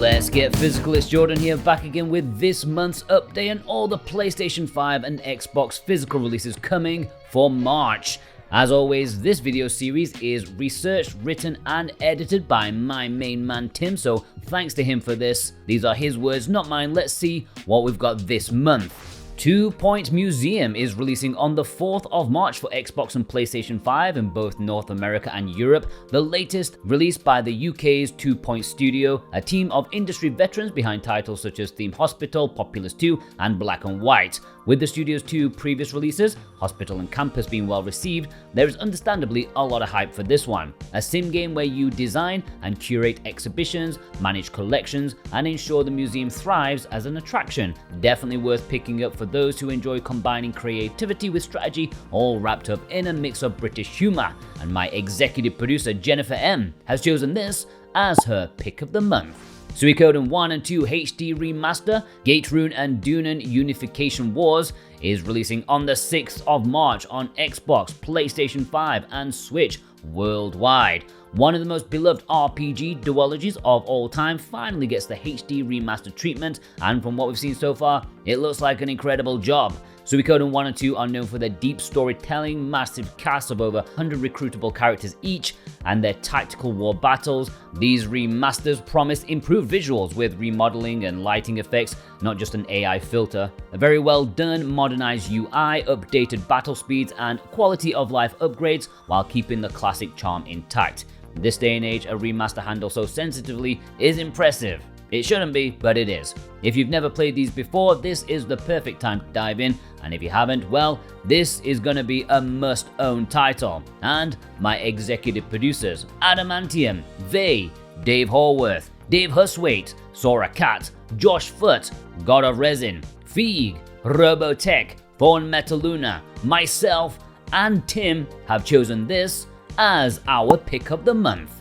Let's get physical. It's Jordan here, back again with this month's update and all the PlayStation 5 and Xbox physical releases coming for March. As always, this video series is researched, written and edited by my main man Tim, so thanks to him for this. These are his words, not mine. Let's see what we've got this month. 2 Point Museum is releasing on the 4th of March for Xbox and PlayStation 5 in both North America and Europe. The latest released by the UK's 2 Point Studio, a team of industry veterans behind titles such as Theme Hospital, Populous 2 and Black and White. With the studio's 2 previous releases, Hospital and Campus, being well received, there is understandably a lot of hype for this one. A sim game where you design and curate exhibitions, manage collections and ensure the museum thrives as an attraction. Definitely worth picking up for those who enjoy combining creativity with strategy, all wrapped up in a mix of British humour. And my executive producer Jennifer M has chosen this as her pick of the month. Suikoden 1 and 2 HD Remaster, Gate-Rune and Dunan Unification Wars is releasing on the 6th of March on Xbox, PlayStation 5 and Switch worldwide. One of the most beloved RPG duologies of all time finally gets the HD Remaster treatment, and from what we've seen so far, it looks like an incredible job. Suikoden 1 and 2 are known for their deep storytelling, massive casts of over 100 recruitable characters each, and their tactical war battles. These remasters promise improved visuals with remodeling and lighting effects, not just an AI filter. A very well done, modernized UI, updated battle speeds, and quality of life upgrades while keeping the classic charm intact. In this day and age, a remaster handled so sensitively is impressive. It shouldn't be, but it is. If you've never played these before, this is the perfect time to dive in, and if you haven't, well, this is gonna be a must-own title. And my executive producers, Adamantium, Vey, Dave Horworth, Dave Huswaite, Sora Cat, Josh Foote, God of Resin, Feig, Robotech, Thorn Metaluna, myself, and Tim have chosen this as our pick of the month.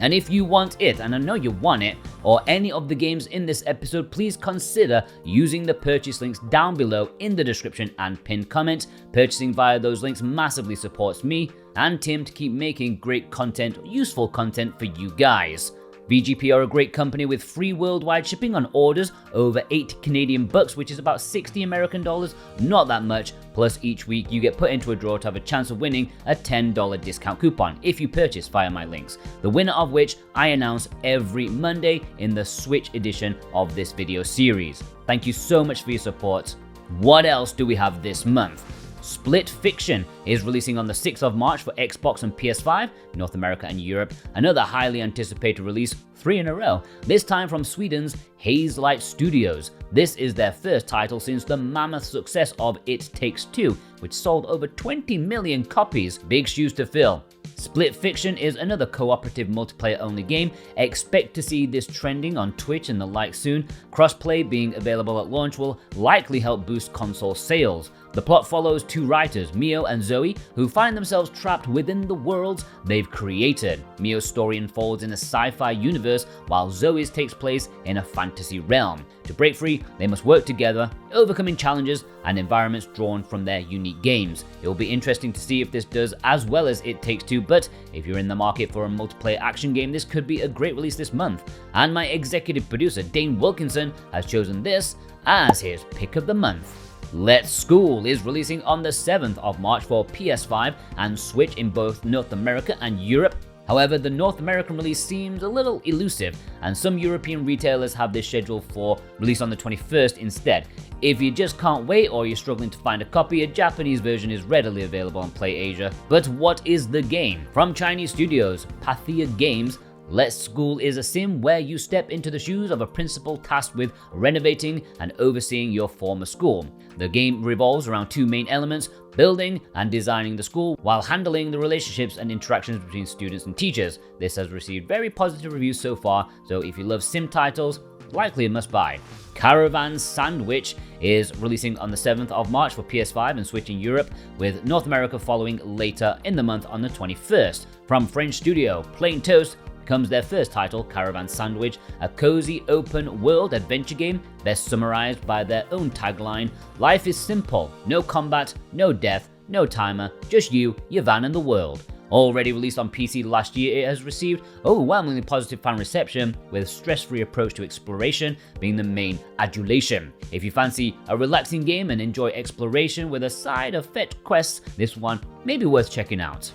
And if you want it, and I know you want it, or any of the games in this episode, please consider using the purchase links down below in the description and pinned comment. Purchasing via those links massively supports me and Tim to keep making great content, useful content for you guys. VGP are a great company with free worldwide shipping on orders over 80 Canadian bucks, which is about 60 American dollars, not that much. Plus each week you get put into a draw to have a chance of winning a $10 discount coupon if you purchase via my links, the winner of which I announce every Monday in the Switch edition of this video series. Thank you so much for your support. What else do we have this month? Split Fiction is releasing on the 6th of March for Xbox and PS5, North America and Europe. Another highly anticipated release, 3 in a row, this time from Sweden's Hazelight Studios. This is their first title since the mammoth success of It Takes Two, which sold over 20 million copies. Big shoes to fill. Split Fiction is another cooperative multiplayer-only game. Expect to see this trending on Twitch and the like soon. Crossplay being available at launch will likely help boost console sales. The plot follows 2 writers, Mio and Zoe, who find themselves trapped within the worlds they've created. Mio's story unfolds in a sci-fi universe, while Zoe's takes place in a fantasy realm. To break free, they must work together, overcoming challenges and environments drawn from their unique games. It will be interesting to see if this does as well as It Takes Two, but if you're in the market for a multiplayer action game, this could be a great release this month. And my executive producer, Dane Wilkinson, has chosen this as his pick of the month. Let's School is releasing on the 7th of March for PS5 and Switch in both North America and Europe. However, the North American release seems a little elusive, and some European retailers have this scheduled for release on the 21st instead. If you just can't wait or you're struggling to find a copy, a Japanese version is readily available on PlayAsia. But what is the game? From Chinese studios, Pathia Games, Let's School is a sim where you step into the shoes of a principal tasked with renovating and overseeing your former school. The game revolves around 2 main elements: building and designing the school, while handling the relationships and interactions between students and teachers. This has received very positive reviews so far, so if you love sim titles, likely a must buy. Caravan SandWitch is releasing on the 7th of March for PS5 and Switch in Europe, with North America following later in the month on the 21st. From French studio Plain Toast comes their first title, Caravan SandWitch, a cozy open world adventure game best summarized by their own tagline: life is simple, no combat, no death, no timer, just you, your van and the world. Already released on PC last year, it has received overwhelmingly positive fan reception, with a stress-free approach to exploration being the main adulation. If you fancy a relaxing game and enjoy exploration with a side of fetch quests, this one may be worth checking out.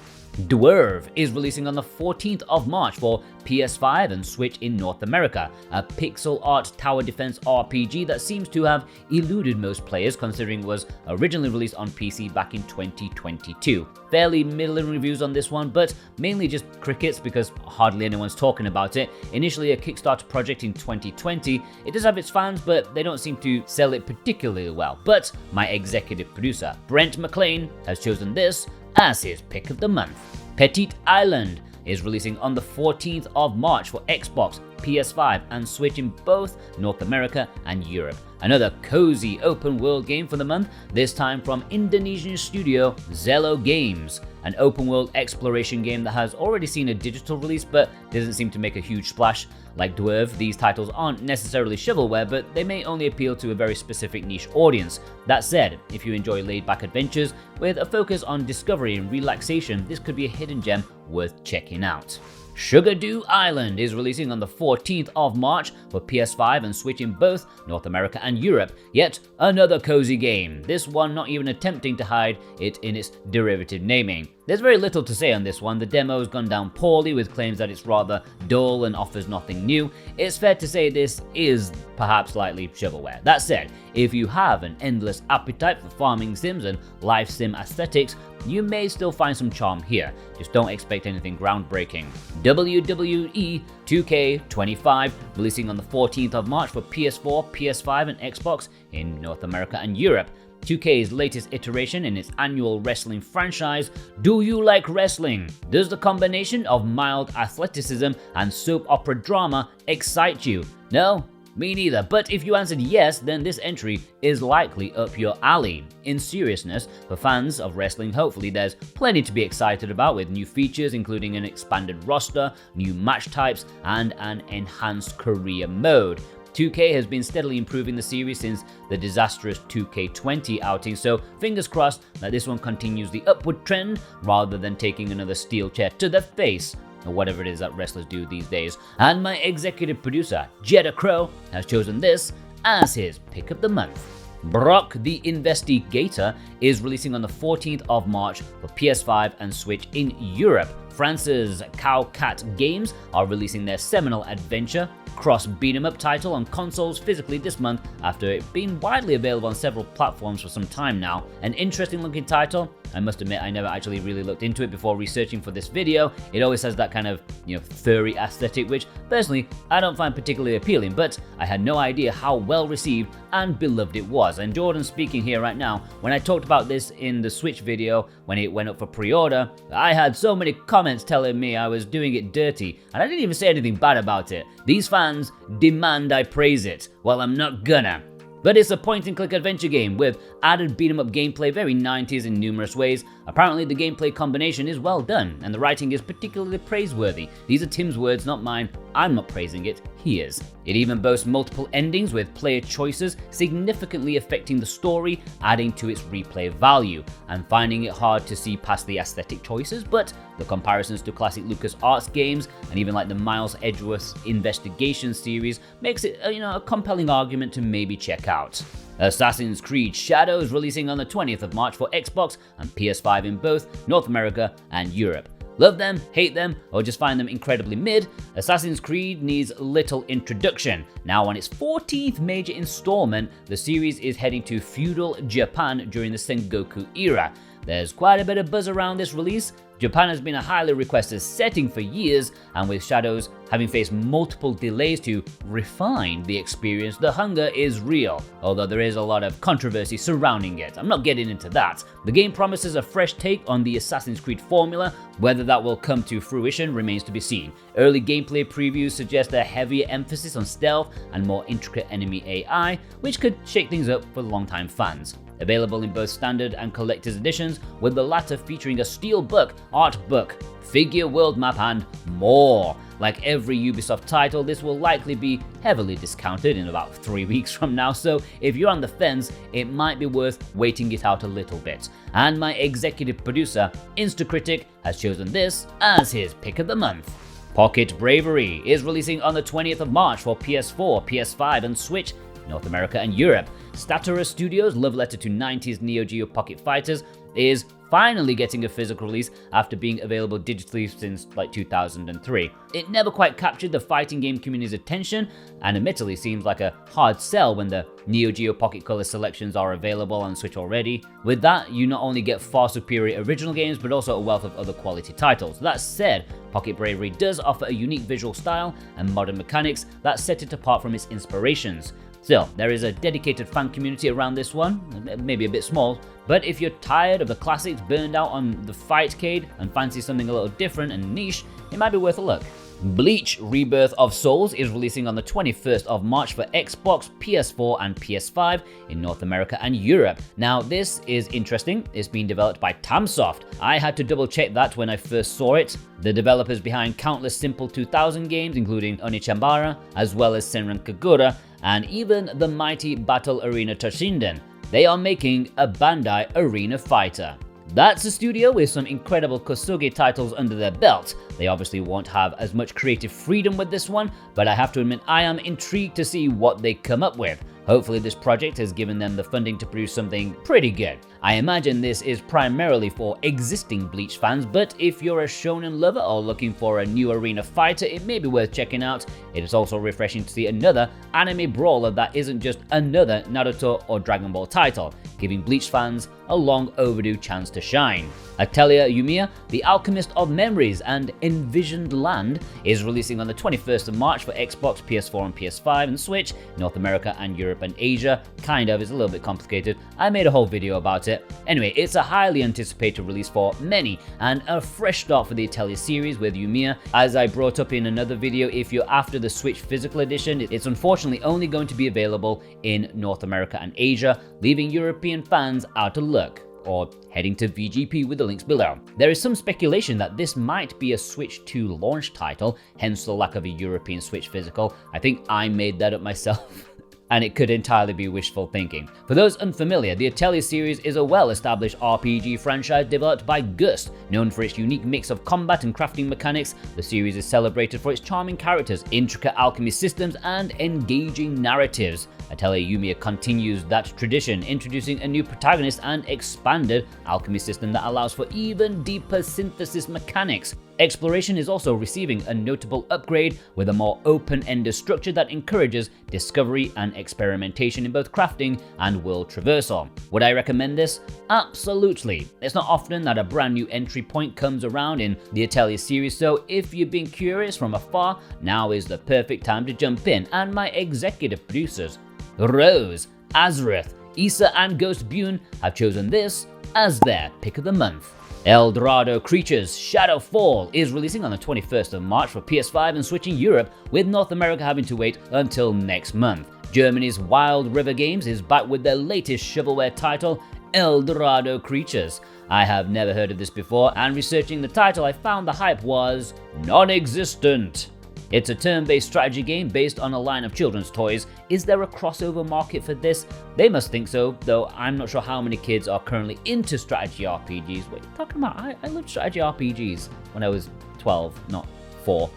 Dwerve is releasing on the 14th of March for PS5 and Switch in North America, a pixel art tower defense RPG that seems to have eluded most players considering it was originally released on PC back in 2022. Fairly middling reviews on this one, but mainly just crickets because hardly anyone's talking about it. Initially a Kickstarter project in 2020, it does have its fans, but they don't seem to sell it particularly well. But my executive producer, Brent McLean, has chosen this as his pick of the month. Petit Island is releasing on the 14th of March for Xbox, PS5 and Switch in both North America and Europe. Another cozy open world game for the month, this time from Indonesian studio Zello Games. An open world exploration game that has already seen a digital release but doesn't seem to make a huge splash. Like Dwerve, these titles aren't necessarily shovelware, but they may only appeal to a very specific niche audience. That said, if you enjoy laid-back adventures with a focus on discovery and relaxation, this could be a hidden gem worth checking out. Sugardew Island is releasing on the 14th of March for PS5 and Switch in both North America and Europe. Yet another cozy game, this one not even attempting to hide it in its derivative naming. There's very little to say on this one. The demo's gone down poorly with claims that it's rather dull and offers nothing new. It's fair to say this is perhaps slightly shovelware. That said, if you have an endless appetite for farming sims and life sim aesthetics, you may still find some charm here. Just don't expect anything groundbreaking. WWE 2K25 releasing on the 14th of March for PS4, PS5 and Xbox in North America and Europe. 2K's latest iteration in its annual wrestling franchise. Do you like wrestling? Does the combination of mild athleticism and soap opera drama excite you? No? Me neither, but if you answered yes, then this entry is likely up your alley. In seriousness, for fans of wrestling, hopefully there's plenty to be excited about with new features including an expanded roster, new match types, and an enhanced career mode. 2K has been steadily improving the series since the disastrous 2K20 outing, so fingers crossed that this one continues the upward trend rather than taking another steel chair to the face, or whatever it is that wrestlers do these days. And my executive producer, Jedi Crow, has chosen this as his pick of the month. Brok the Investigator is releasing on the 14th of March for PS5 and Switch in Europe. France's Cowcat Games are releasing their seminal adventure cross beat-em-up title on consoles physically this month after it being widely available on several platforms for some time now. An interesting looking title. I must admit I never actually really looked into it before researching for this video. It always has that kind of, furry aesthetic, which personally I don't find particularly appealing, but I had no idea how well received and beloved it was. And Jordan speaking here right now, when I talked about this in the Switch video when it went up for pre-order, I had so many comments telling me I was doing it dirty, and I didn't even say anything bad about it. These fans demand I praise it. Well, I'm not gonna. But it's a point-and-click adventure game with added beat-em-up gameplay, very 90s in numerous ways. Apparently the gameplay combination is well done, and the writing is particularly praiseworthy. These are Tim's words, not mine. I'm not praising it, he is. It even boasts multiple endings with player choices significantly affecting the story, adding to its replay value. I'm finding it hard to see past the aesthetic choices, but the comparisons to classic LucasArts games, and even like the Miles Edgeworth's Investigation series, makes it a compelling argument to maybe check out. Assassin's Creed Shadows releasing on the 20th of March for Xbox and PS5 in both North America and Europe. Love them, hate them, or just find them incredibly mid, Assassin's Creed needs little introduction. Now on its 14th major installment, the series is heading to feudal Japan during the Sengoku era. There's quite a bit of buzz around this release. Japan has been a highly requested setting for years, and with Shadows having faced multiple delays to refine the experience, the hunger is real, although there is a lot of controversy surrounding it. I'm not getting into that. The game promises a fresh take on the Assassin's Creed formula. Whether that will come to fruition remains to be seen. Early gameplay previews suggest a heavier emphasis on stealth and more intricate enemy AI, which could shake things up for longtime fans. Available in both standard and collector's editions, with the latter featuring a steelbook, art book, figure world map, and more. Like every Ubisoft title, this will likely be heavily discounted in about 3 weeks from now, so if you're on the fence, it might be worth waiting it out a little bit. And my executive producer, Instacritic, has chosen this as his pick of the month. Pocket Bravery is releasing on the 20th of March for PS4, PS5, and Switch, North America and Europe. Statura Studios' love letter to 90s Neo Geo pocket fighters is finally getting a physical release after being available digitally since like 2003. It never quite captured the fighting game community's attention, and admittedly seems like a hard sell when the Neo Geo Pocket Color selections are available on Switch already. With that, you not only get far superior original games, but also a wealth of other quality titles. That said, Pocket Bravery does offer a unique visual style and modern mechanics that set it apart from its inspirations. Still, there is a dedicated fan community around this one, maybe a bit small, but if you're tired of the classics, burned out on the fightcade, and fancy something a little different and niche, it might be worth a look. Bleach Rebirth of Souls is releasing on the 21st of March for Xbox, PS4, and PS5 in North America and Europe. Now, this is interesting. It's being developed by Tamsoft. I had to double check that when I first saw it. The developers behind countless Simple 2000 games, including Onichambara, as well as Senran Kagura, and even the mighty Battle Arena Toshinden. They are making a Bandai Arena Fighter. That's a studio with some incredible Kosuge titles under their belt. They obviously won't have as much creative freedom with this one, but I have to admit I am intrigued to see what they come up with. Hopefully this project has given them the funding to produce something pretty good. I imagine this is primarily for existing Bleach fans, but if you're a shonen lover or looking for a new arena fighter, it may be worth checking out. It is also refreshing to see another anime brawler that isn't just another Naruto or Dragon Ball title, giving Bleach fans a long overdue chance to shine. Atelier Yumia, The Alchemist of Memories and Envisioned Land, is releasing on the 21st of March for Xbox, PS4 and PS5 and Switch, North America and Europe and Asia. Kind of, it's a little bit complicated. I made a whole video about it. Anyway, it's a highly anticipated release for many and a fresh start for the Atelier series with Yumia. As I brought up in another video, if you're after the Switch physical edition, it's unfortunately only going to be available in North America and Asia, leaving European fans out of luck, or heading to VGP with the links below. There is some speculation that this might be a Switch 2 launch title, hence the lack of a European Switch physical. I think I made that up myself. And it could entirely be wishful thinking. For those unfamiliar, the Atelier series is a well-established RPG franchise developed by Gust. Known for its unique mix of combat and crafting mechanics, the series is celebrated for its charming characters, intricate alchemy systems, and engaging narratives. Atelier Yumia continues that tradition, introducing a new protagonist and expanded alchemy system that allows for even deeper synthesis mechanics. Exploration is also receiving a notable upgrade with a more open-ended structure that encourages discovery and experimentation in both crafting and world traversal. Would I recommend this? Absolutely. It's not often that a brand new entry point comes around in the Atelier series, so if you've been curious from afar, now is the perfect time to jump in. And my executive producers, Rose, Azareth, Issa and Ghost Bune, have chosen this as their pick of the month. Eldrador Creatures Shadowfall is releasing on the 21st of March for PS5 and Switch in Europe, with North America having to wait until next month. Germany's Wild River Games is back with their latest shovelware title, Eldrador Creatures. I have never heard of this before, and researching the title I found the hype was non-existent. It's a turn-based strategy game based on a line of children's toys. Is there a crossover market for this? They must think so, though I'm not sure how many kids are currently into strategy RPGs. What are you talking about? I loved strategy RPGs when I was 12, not 4.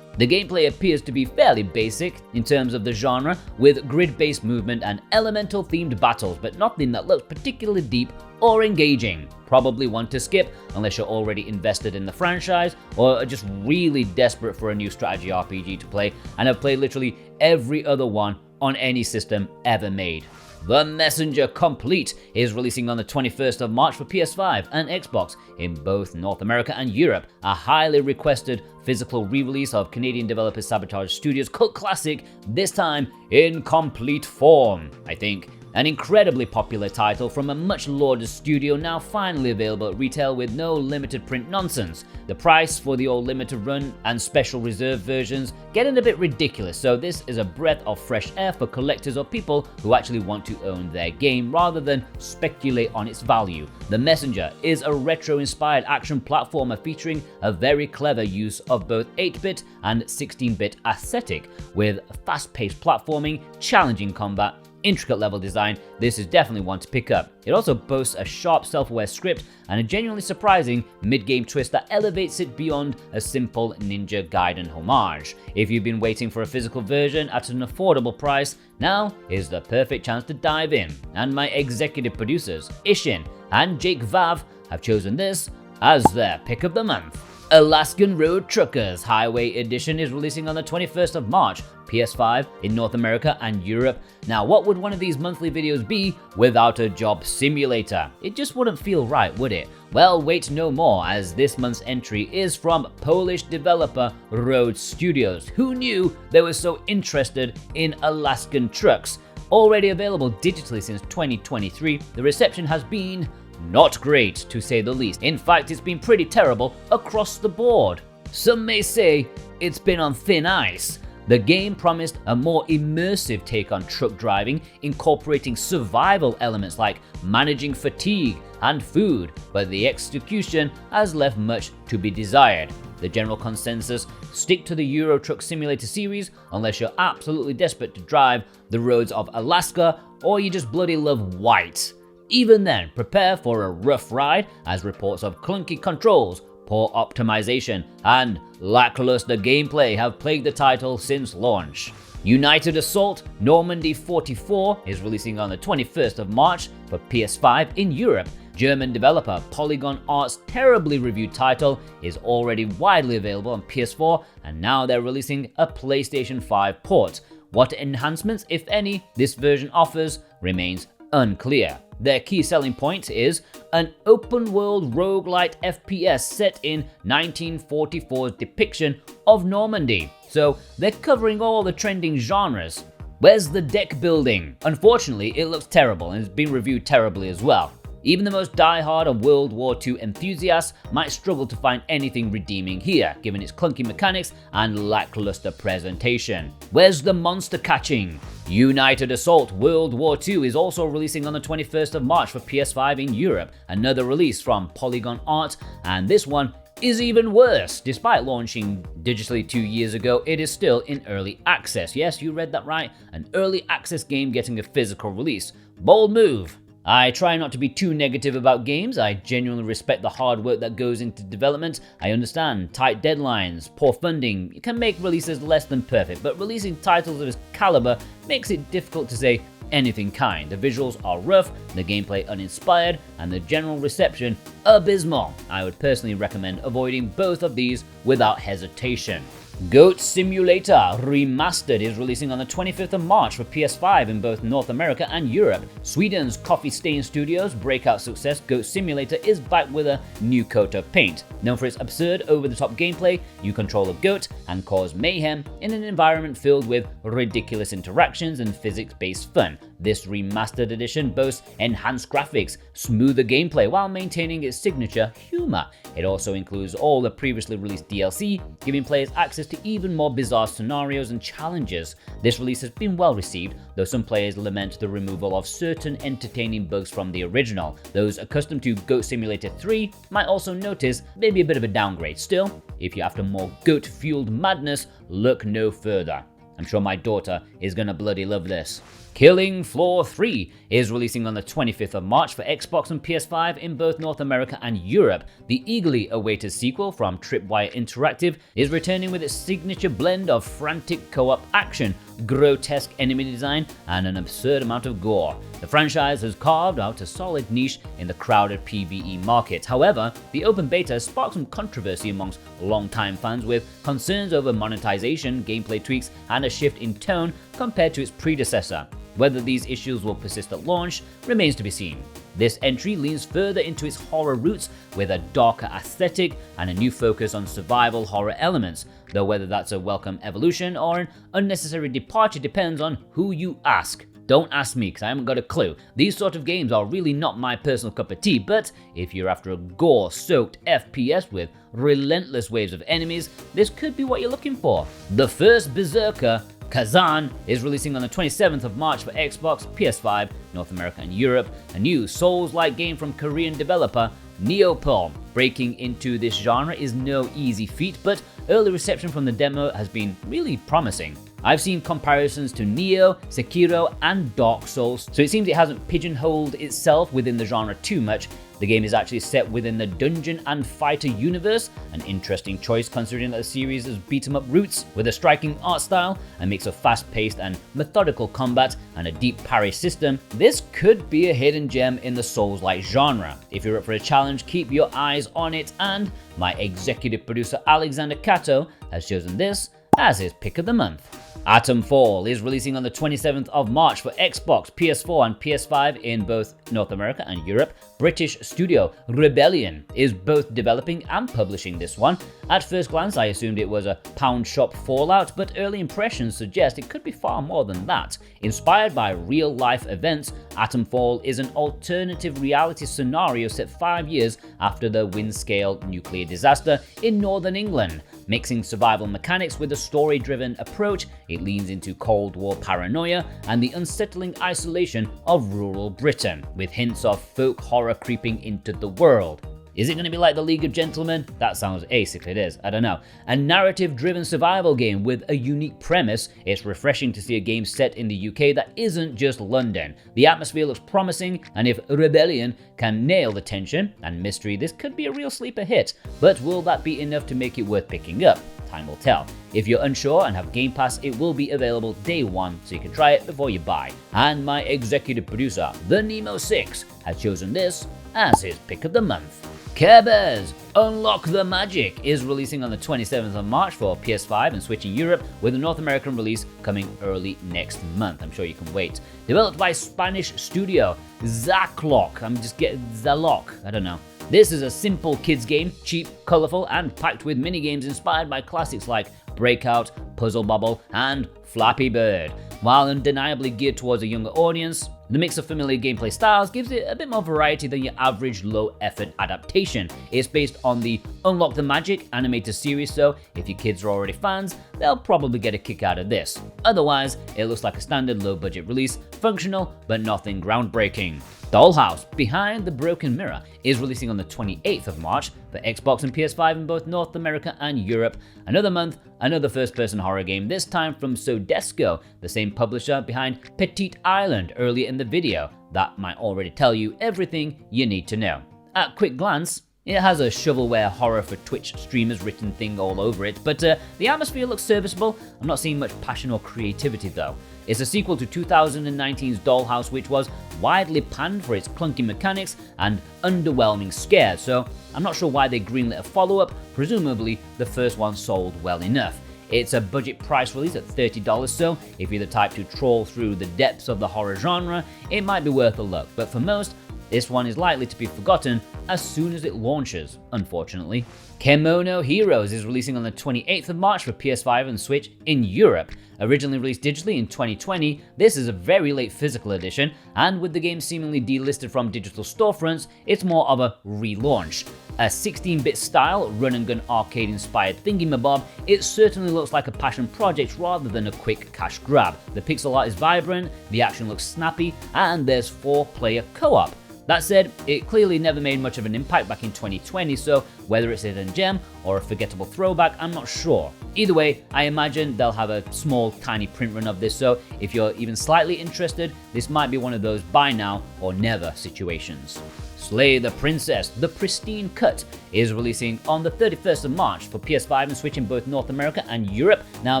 The gameplay appears to be fairly basic in terms of the genre, with grid-based movement and elemental-themed battles, but nothing that looks particularly deep or engaging. Probably one to skip unless you're already invested in the franchise or are just really desperate for a new strategy RPG to play and have played literally every other one on any system ever made. The Messenger Complete is releasing on the 21st of March for PS5 and Xbox in both North America and Europe, a highly requested physical re-release of Canadian developer Sabotage Studios' cult classic, this time in complete form. I think An incredibly popular title from a much lauded studio now finally available at retail with no limited print nonsense. The price for the old limited run and special reserve versions getting a bit ridiculous, so this is a breath of fresh air for collectors or people who actually want to own their game rather than speculate on its value. The Messenger is a retro-inspired action platformer featuring a very clever use of both 8-bit and 16-bit aesthetic, with fast-paced platforming, challenging combat, intricate level design. This is definitely one to pick up. It also boasts a sharp self-aware script and a genuinely surprising mid-game twist that elevates it beyond a simple Ninja Gaiden homage. If you've been waiting for a physical version at an affordable price, now is the perfect chance to dive in. And my executive producers, Ishin and Jake Vav, have chosen this as their pick of the month. Alaskan Road Truckers Highway Edition is releasing on the 21st of March, PS5 in North America and Europe. Now, what would one of these monthly videos be without a job simulator? It just wouldn't feel right, would it? Well, wait no more, as this month's entry is from Polish developer Road Studios. Who knew they were so interested in Alaskan trucks? Already available digitally since 2023, the reception has been not great, to say the least. In fact, it's been pretty terrible across the board. Some may say it's been on thin ice. The game promised a more immersive take on truck driving, incorporating survival elements like managing fatigue and food, but the execution has left much to be desired. The general consensus: stick to the Euro Truck Simulator series unless you're absolutely desperate to drive the roads of Alaska or you just bloody love white. Even then, prepare for a rough ride, as reports of clunky controls, poor optimization, and lackluster gameplay have plagued the title since launch. United Assault Normandy 44 is releasing on the 21st of March for PS5 in Europe. German developer Polygon Art's terribly reviewed title is already widely available on PS4, and now they're releasing a PlayStation 5 port. What enhancements, if any, this version offers remains unclear. Their key selling point is an open-world roguelite FPS set in 1944's depiction of Normandy. So they're covering all the trending genres. Where's the deck building? Unfortunately, it looks terrible and has been reviewed terribly as well. Even the most die-hard of World War II enthusiasts might struggle to find anything redeeming here, given its clunky mechanics and lackluster presentation. Where's the monster catching? United Assault World War II is also releasing on the 21st of March for PS5 in Europe, another release from Polygon Art, and this one is even worse. Despite launching digitally 2 years ago, it is still in early access. Yes, you read that right, an early access game getting a physical release. Bold move. I try not to be too negative about games. I genuinely respect the hard work that goes into development. I understand tight deadlines, poor funding can make releases less than perfect, but releasing titles of this caliber makes it difficult to say anything kind. The visuals are rough, the gameplay uninspired, and the general reception abysmal. I would personally recommend avoiding both of these without hesitation. Goat Simulator Remastered is releasing on the 25th of March for PS5 in both North America and Europe. Sweden's Coffee Stain Studios' breakout success Goat Simulator is back with a new coat of paint. Known for its absurd, over-the-top gameplay, you control a goat and cause mayhem in an environment filled with ridiculous interactions and physics-based fun. This remastered edition boasts enhanced graphics, smoother gameplay while maintaining its signature humor. It also includes all the previously released DLC, giving players access to even more bizarre scenarios and challenges. This release has been well received, though some players lament the removal of certain entertaining bugs from the original. Those accustomed to Goat Simulator 3 might also notice maybe a bit of a downgrade. Still, if you're after more goat-fueled madness, look no further. I'm sure my daughter is gonna bloody love this. Killing Floor 3 is releasing on the 25th of March for Xbox and PS5 in both North America and Europe. The eagerly awaited sequel from Tripwire Interactive is returning with its signature blend of frantic co-op action, grotesque enemy design, and an absurd amount of gore. The franchise has carved out a solid niche in the crowded PvE market. However, the open beta has sparked some controversy amongst longtime fans, with concerns over monetization, gameplay tweaks, and a shift in tone compared to its predecessor. Whether these issues will persist at launch remains to be seen. This entry leans further into its horror roots with a darker aesthetic and a new focus on survival horror elements, though whether that's a welcome evolution or an unnecessary departure depends on who you ask. Don't ask me because I haven't got a clue. These sort of games are really not my personal cup of tea, but if you're after a gore-soaked FPS with relentless waves of enemies, this could be what you're looking for. The first Berserker, Khazan, is releasing on the 27th of March for Xbox, PS5, North America and Europe, a new Souls-like game from Korean developer Neopalm. Breaking into this genre is no easy feat, but early reception from the demo has been really promising. I've seen comparisons to Nioh, Sekiro, and Dark Souls, so it seems it hasn't pigeonholed itself within the genre too much. The game is actually set within the dungeon and fighter universe, an interesting choice considering that the series has beat-em-up roots with a striking art style, a mix of fast-paced and methodical combat, and a deep parry system. This could be a hidden gem in the Souls-like genre. If you're up for a challenge, keep your eyes on it, and my executive producer Alexander Cato has chosen this as his pick of the month. Atomfall is releasing on the 27th of March for Xbox, PS4 and PS5 in both North America and Europe. British studio Rebellion is both developing and publishing this one. At first glance I assumed it was a pound shop Fallout, but early impressions suggest it could be far more than that. Inspired by real life events, Atomfall is an alternative reality scenario set 5 years after the Windscale nuclear disaster in northern England. Mixing survival mechanics with a story-driven approach, it leans into Cold War paranoia and the unsettling isolation of rural Britain, with hints of folk horror creeping into the world. Is it going to be like the League of Gentlemen? That sounds ace if it is, I don't know. A narrative-driven survival game with a unique premise. It's refreshing to see a game set in the UK that isn't just London. The atmosphere looks promising, and if Rebellion can nail the tension and mystery, this could be a real sleeper hit. But will that be enough to make it worth picking up? Time will tell. If you're unsure and have Game Pass, it will be available day one, so you can try it before you buy. And my executive producer, the Nemo6, has chosen this as his pick of the month. Care Bears Unlock the Magic is releasing on the 27th of March for PS5 and Switch in Europe, with a North American release coming early next month. I'm sure you can wait. Developed by Spanish studio Zaclock. I'm just getting Zalock. I don't know. This is a simple kids game, cheap, colourful, and packed with mini-games inspired by classics like Breakout, Puzzle Bobble, and Flappy Bird. While undeniably geared towards a younger audience, the mix of familiar gameplay styles gives it a bit more variety than your average low-effort adaptation. It's based on the Unlock the Magic animated series, so if your kids are already fans, they'll probably get a kick out of this. Otherwise, it looks like a standard low-budget release, functional but nothing groundbreaking. Dollhouse Behind the Broken Mirror is releasing on the 28th of March for Xbox and PS5 in both North America and Europe. Another month, another first-person horror game, this time from Sodesco, the same publisher behind Petit Island earlier in the video. That might already tell you everything you need to know. At quick glance, it has a shovelware horror for Twitch streamers written thing all over it, but the atmosphere looks serviceable. I'm not seeing much passion or creativity though. It's a sequel to 2019's Dollhouse, which was widely panned for its clunky mechanics and underwhelming scares, so I'm not sure why they greenlit a follow-up. Presumably the first one sold well enough. It's a budget price release at $30, so if you're the type to trawl through the depths of the horror genre, it might be worth a look, but for most, this one is likely to be forgotten as soon as it launches, unfortunately. Kemono Heroes is releasing on the 28th of March for PS5 and Switch in Europe. Originally released digitally in 2020, this is a very late physical edition, and with the game seemingly delisted from digital storefronts, it's more of a relaunch. A 16-bit style, run-and-gun arcade-inspired thingy-mabob, it certainly looks like a passion project rather than a quick cash grab. The pixel art is vibrant, the action looks snappy, and there's 4-player co-op. That said, it clearly never made much of an impact back in 2020, so whether it's a hidden gem or a forgettable throwback, I'm not sure. Either way, I imagine they'll have a small, tiny print run of this, so if you're even slightly interested, this might be one of those buy now or never situations. Slay the Princess, the Pristine Cut, is releasing on the 31st of March for PS5 and Switch in both North America and Europe. Now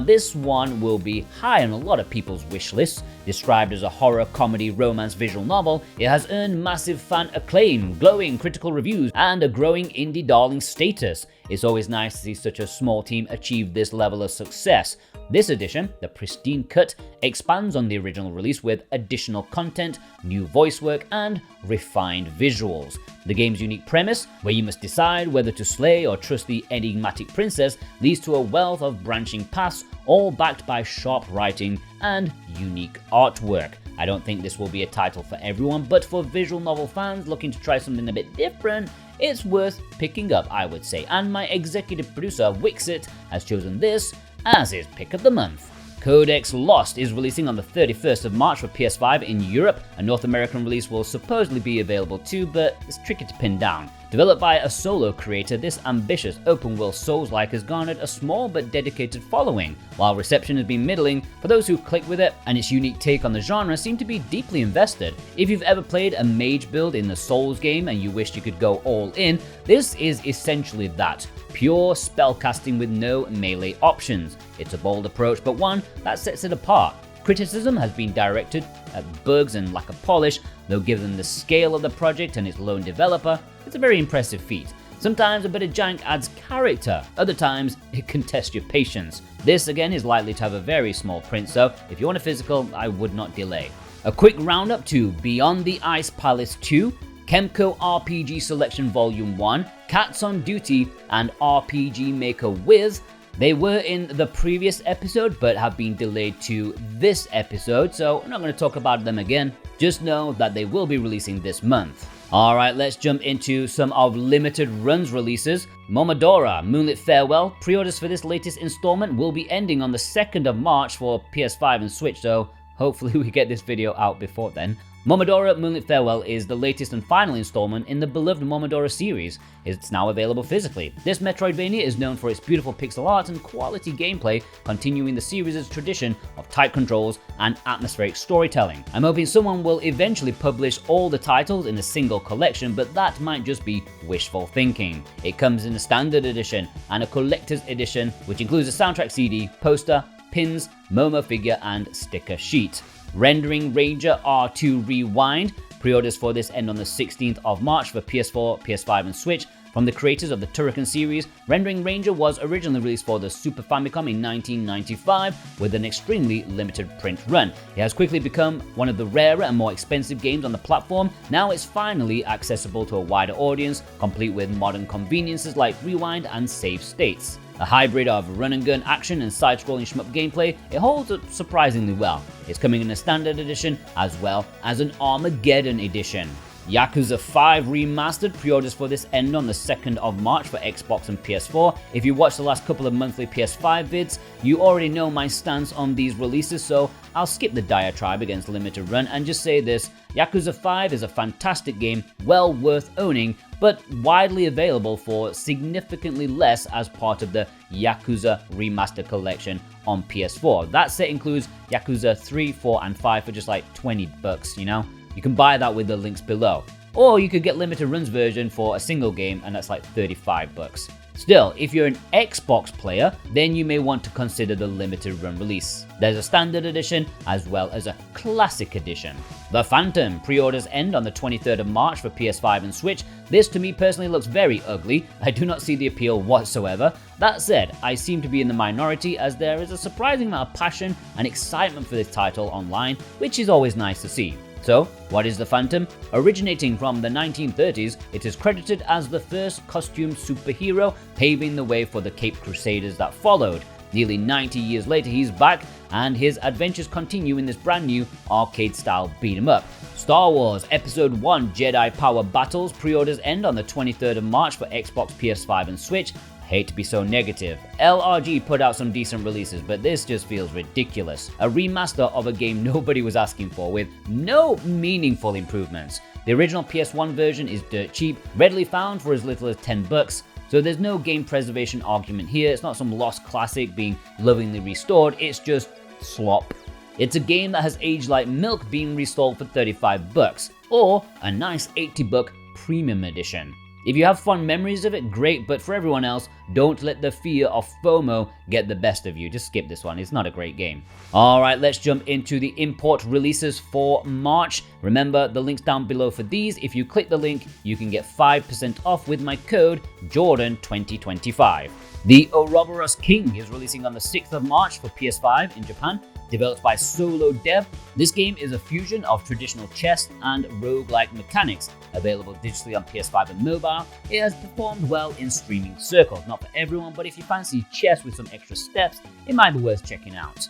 this one will be high on a lot of people's wish lists. Described as a horror, comedy, romance visual novel, it has earned massive fan acclaim, glowing critical reviews, and a growing indie darling status. It's always nice to see such a small team achieve this level of success. This edition, the Pristine Cut, expands on the original release with additional content, new voice work, and refined visuals. The game's unique premise, where you must decide whether to slay or trust the enigmatic princess, leads to a wealth of branching paths, all backed by sharp writing and unique artwork. I don't think this will be a title for everyone, but for visual novel fans looking to try something a bit different, it's worth picking up, I would say, and my executive producer, Wixit, has chosen this as his pick of the month. Codex Lost is releasing on the 31st of March for PS5 in Europe. A North American release will supposedly be available too, but it's tricky to pin down. Developed by a solo creator, this ambitious open-world Souls-like has garnered a small but dedicated following, while reception has been middling. For those who click with it and its unique take on the genre seem to be deeply invested. If you've ever played a mage build in the Souls game and you wished you could go all in, this is essentially that. Pure spellcasting with no melee options. It's a bold approach, but one that sets it apart. Criticism has been directed at bugs and lack of polish, though given the scale of the project and its lone developer, it's a very impressive feat. Sometimes a bit of jank adds character, other times it can test your patience. This again is likely to have a very small print, so if you want a physical, I would not delay. A quick roundup to Beyond the Ice Palace 2, Kemco RPG Selection Volume 1, Cats on Duty, and RPG Maker Wiz. They were in the previous episode but have been delayed to this episode, so I'm not going to talk about them again. Just know that they will be releasing this month. Alright, let's jump into some of limited runs releases. Momodora, Moonlit Farewell. Pre-orders for this latest installment will be ending on the 2nd of March for PS5 and Switch, so hopefully we get this video out before then. Momodora Moonlit Farewell is the latest and final installment in the beloved Momodora series. It's now available physically. This Metroidvania is known for its beautiful pixel art and quality gameplay, continuing the series' tradition of tight controls and atmospheric storytelling. I'm hoping someone will eventually publish all the titles in a single collection, but that might just be wishful thinking. It comes in a standard edition and a collector's edition, which includes a soundtrack CD, poster, pins, Momo figure, and sticker sheet. Rendering Ranger R2 Rewind. Pre-orders for this end on the 16th of March for PS4, PS5 and Switch. From the creators of the Turrican series, Rendering Ranger was originally released for the Super Famicom in 1995 with an extremely limited print run. It has quickly become one of the rarer and more expensive games on the platform. Now it's finally accessible to a wider audience, complete with modern conveniences like rewind and save states. A hybrid of run-and-gun action and side-scrolling shmup gameplay, it holds up surprisingly well. It's coming in a standard edition as well as an Armageddon edition. Yakuza 5 Remastered. Pre-orders for this end on the 2nd of March for Xbox and PS4. If you watched the last couple of monthly PS5 vids, you already know my stance on these releases, so I'll skip the diatribe against limited run and just say this: Yakuza 5 is a fantastic game, well worth owning, but widely available for significantly less as part of the Yakuza Remaster collection on PS4. That set includes Yakuza 3, 4, and 5 for just like $20, you know? You can buy that with the links below. Or you could get limited runs version for a single game, and that's like $35. Still, if you're an Xbox player, then you may want to consider the limited run release. There's a standard edition as well as a classic edition. The Phantom. Pre-orders end on the 23rd of March for PS5 and Switch. This to me personally looks very ugly. I do not see the appeal whatsoever. That said, I seem to be in the minority as there is a surprising amount of passion and excitement for this title online, which is always nice to see. So, what is the Phantom? Originating from the 1930s, it is credited as the first costumed superhero, paving the way for the Caped Crusaders that followed. Nearly 90 years later, he's back, and his adventures continue in this brand new arcade-style beat-em-up. Star Wars Episode 1 Jedi Power Battles. Pre-orders end on the 23rd of March for Xbox, PS5 and Switch. Hate to be so negative. LRG put out some decent releases, but this just feels ridiculous. A remaster of a game nobody was asking for with no meaningful improvements. The original PS1 version is dirt cheap, readily found for as little as $10, so there's no game preservation argument here. It's not some lost classic being lovingly restored, it's just slop. It's a game that has aged like milk being restored for $35, or a nice $80 premium edition. If you have fond memories of it, great, but for everyone else, don't let the fear of FOMO get the best of you. Just skip this one, it's not a great game. Alright, let's jump into the import releases for March. Remember, the link's down below for these. If you click the link, you can get 5% off with my code Jordan2025. The Ouroboros King is releasing on the 6th of March for PS5 in Japan. Developed by Solo Dev, this game is a fusion of traditional chess and roguelike mechanics. Available digitally on PS5 and mobile, it has performed well in streaming circles. Not for everyone, but if you fancy chess with some extra steps, it might be worth checking out.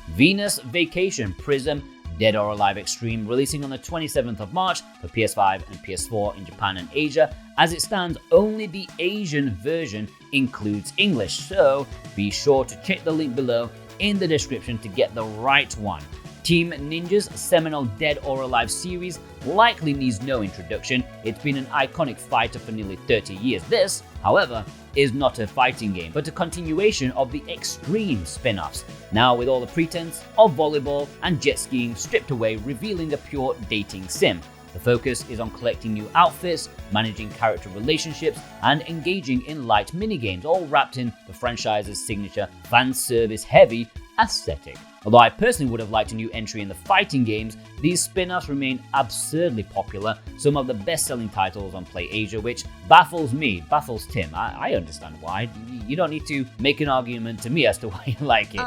Venus Vacation Prism Dead or Alive Xtreme, releasing on the 27th of March for PS5 and PS4 in Japan and Asia. As it stands, only the Asian version includes English, so be sure to check the link below in the description to get the right one. Team Ninja's seminal Dead or Alive series likely needs no introduction. It's been an iconic fighter for nearly 30 years. This, however, is not a fighting game, but a continuation of the Xtreme spin-offs, now with all the pretense of volleyball and jet skiing stripped away, revealing a pure dating sim. The focus is on collecting new outfits, managing character relationships, and engaging in light minigames, all wrapped in the franchise's signature fan service-heavy aesthetic. Although I personally would have liked a new entry in the fighting games, these spin-offs remain absurdly popular, some of the best-selling titles on PlayAsia, which baffles Tim. I understand why. You don't need to make an argument to me as to why you like it.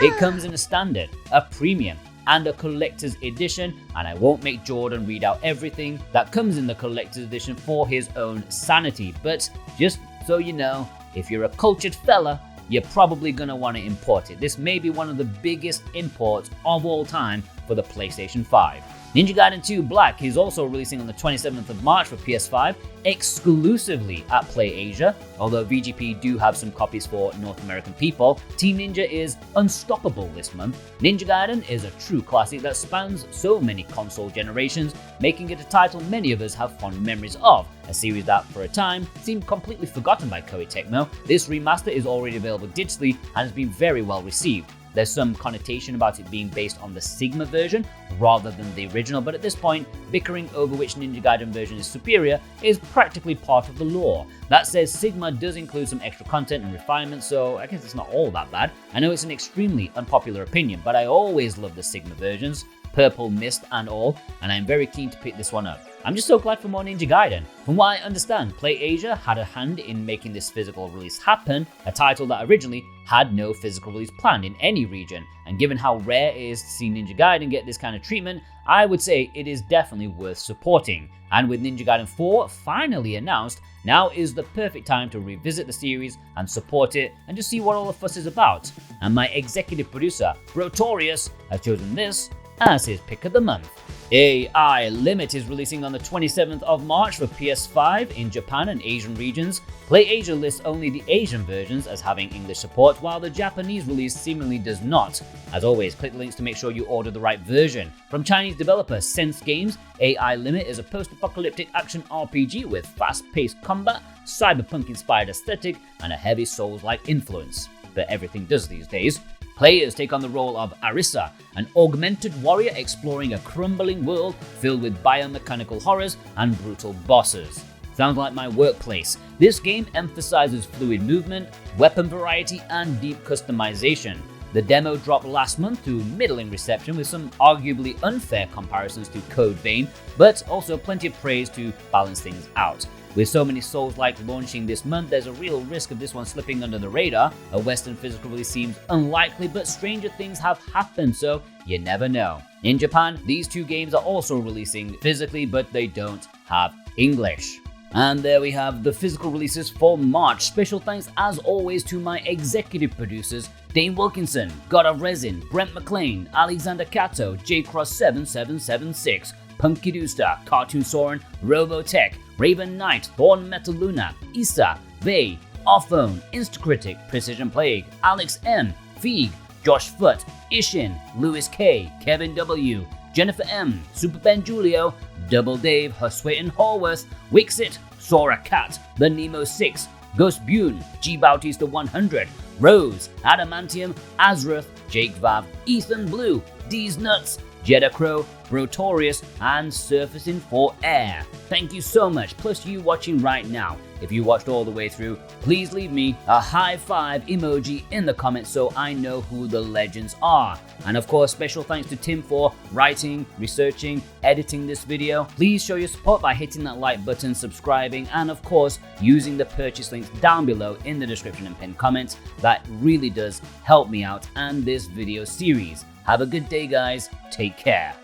It comes in a standard, a premium, and a collector's edition, and I won't make Jordan read out everything that comes in the collector's edition for his own sanity, but just so you know, if you're a cultured fella, you're probably going to want to import it. This may be one of the biggest imports of all time for the PlayStation 5. Ninja Gaiden 2 Black is also releasing on the 27th of March for PS5, exclusively at PlayAsia. Although VGP do have some copies for North American people, Team Ninja is unstoppable this month. Ninja Gaiden is a true classic that spans so many console generations, making it a title many of us have fond memories of. A series that, for a time, seemed completely forgotten by Koei Tecmo. This remaster is already available digitally and has been very well received. There's some connotation about it being based on the Sigma version rather than the original, but at this point, bickering over which Ninja Gaiden version is superior is practically part of the lore. That said, Sigma does include some extra content and refinements, so I guess it's not all that bad. I know it's an extremely unpopular opinion, but I always love the Sigma versions, Purple Mist and all, and I'm very keen to pick this one up. I'm just so glad for more Ninja Gaiden. From what I understand, PlayAsia had a hand in making this physical release happen, a title that originally had no physical release planned in any region, and given how rare it is to see Ninja Gaiden get this kind of treatment, I would say it is definitely worth supporting. And with Ninja Gaiden 4 finally announced, now is the perfect time to revisit the series and support it and just see what all the fuss is about. And my executive producer, Brotorius, has chosen this as his pick of the month. AI Limit is releasing on the 27th of March for PS5 in Japan and Asian regions. PlayAsia lists only the Asian versions as having English support, while the Japanese release seemingly does not. As always, click the links to make sure you order the right version. From Chinese developer Sense Games, AI Limit is a post-apocalyptic action RPG with fast-paced combat, cyberpunk-inspired aesthetic, and a heavy Souls-like influence. But everything does these days. Players take on the role of Arisa, an augmented warrior exploring a crumbling world filled with biomechanical horrors and brutal bosses. Sounds like my workplace. This game emphasizes fluid movement, weapon variety, and deep customization. The demo dropped last month to middling reception with some arguably unfair comparisons to Code Vein, but also plenty of praise to balance things out. With so many Souls-like launching this month, there's a real risk of this one slipping under the radar. A Western physical release seems unlikely, but stranger things have happened, so you never know. In Japan, these two games are also releasing physically, but they don't have English. And there we have the physical releases for March. Special thanks as always to my executive producers, Dane Wilkinson, God of Resin, Brent McLean, Alexander Cato, JCross7776, Punky Dooster, Cartoon Soren, Robotech, Raven Knight, Thorn Metal Luna, Issa, Vey, Offphone, Instacritic, Precision Plague, Alex M, Feig, Josh Foot, Ishin, Lewis K, Kevin W, Jennifer M, Super Ben Julio, Double Dave, Husway and Horworth, Wixit, Sora Cat, The Nemo 6, Ghost Bune, G Bautista 100, Rose, Adamantium, Azrath, Jake Vav, Ethan Blue, D's Nuts, Jedacrow, Brotorius, and Surfacing for Air. Thank you so much, plus you watching right now. If you watched all the way through, please leave me a high five emoji in the comments so I know who the legends are. And of course, special thanks to Tim for writing, researching, editing this video. Please show your support by hitting that like button, subscribing, and of course, using the purchase links down below in the description and pinned comments. That really does help me out and this video series. Have a good day, guys. Take care.